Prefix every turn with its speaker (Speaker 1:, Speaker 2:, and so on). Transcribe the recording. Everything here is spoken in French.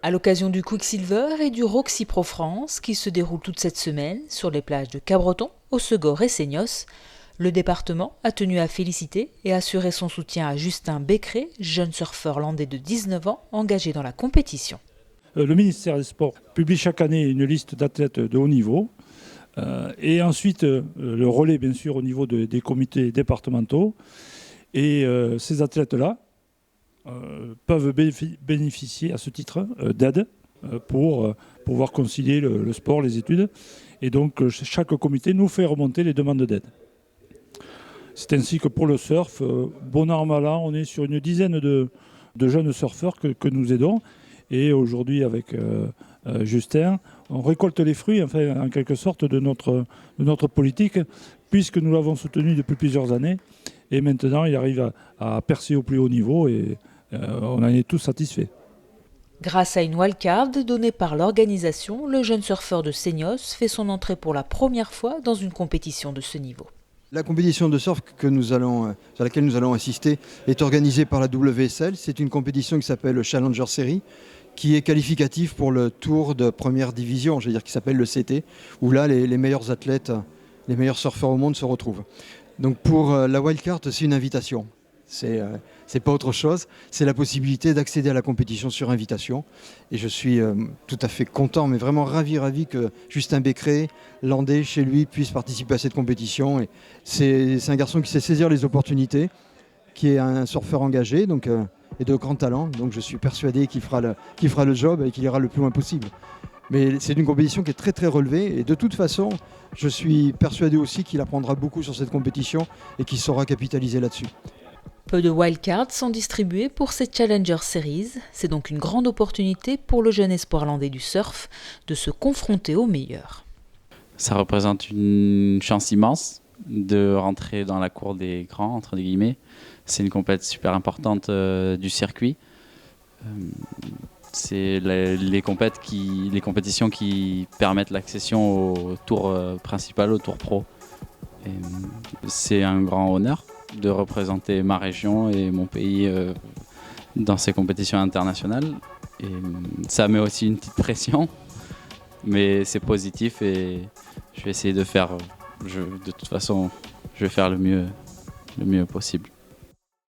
Speaker 1: À l'occasion du Quicksilver et du Roxy Pro France qui se déroule toute cette semaine sur les plages de Cabreton, Hossegor et Seignos, le département a tenu à féliciter et assurer son soutien à Justin Becqueré, jeune surfeur landais de 19 ans engagé dans la compétition.
Speaker 2: Le ministère des Sports publie chaque année une liste d'athlètes de haut niveau et ensuite le relais bien sûr au niveau des comités départementaux. Et ces athlètes-là peuvent bénéficier à ce titre d'aide pour pouvoir concilier le sport, les études. Et donc chaque comité nous fait remonter les demandes d'aide. C'est ainsi que pour le surf, bon an mal an, on est sur une dizaine de jeunes surfeurs que nous aidons. Et aujourd'hui, avec Justin, on récolte les fruits, enfin, en quelque sorte, de notre politique, puisque nous l'avons soutenu depuis plusieurs années. Et maintenant, il arrive à percer au plus haut niveau et on en est tous satisfaits.
Speaker 1: Grâce à une wildcard donnée par l'organisation, le jeune surfeur de Seignos fait son entrée pour la première fois dans une compétition de ce niveau.
Speaker 3: La compétition de surf sur laquelle nous allons assister est organisée par la WSL. C'est une compétition qui s'appelle le Challenger Series, qui est qualificatif pour le tour de première division, je veux dire qui s'appelle le CT, où là les meilleurs athlètes, les meilleurs surfeurs au monde se retrouvent. Donc pour la wildcard, c'est une invitation. C'est pas autre chose, c'est la possibilité d'accéder à la compétition sur invitation. Et je suis tout à fait content, mais vraiment ravi que Justin Becqueré, landais, chez lui, puisse participer à cette compétition. Et c'est un garçon qui sait saisir les opportunités, qui est un surfeur engagé donc, et de grand talent. Donc je suis persuadé qu'il fera le job et qu'il ira le plus loin possible. Mais c'est une compétition qui est très très relevée et de toute façon, je suis persuadé aussi qu'il apprendra beaucoup sur cette compétition et qu'il saura capitaliser là-dessus.
Speaker 1: Peu de wildcards sont distribués pour cette Challenger Series. C'est donc une grande opportunité pour le jeune espoir landais du surf de se confronter aux meilleurs.
Speaker 4: Ça représente une chance immense de rentrer dans la cour des grands, entre guillemets. C'est une compétition super importante du circuit. C'est les compétitions qui permettent l'accession au tour principal, au tour pro. Et c'est un grand honneur de représenter ma région et mon pays dans ces compétitions internationales. Et ça met aussi une petite pression, mais c'est positif et je vais essayer de faire, de toute façon, je vais faire le mieux possible.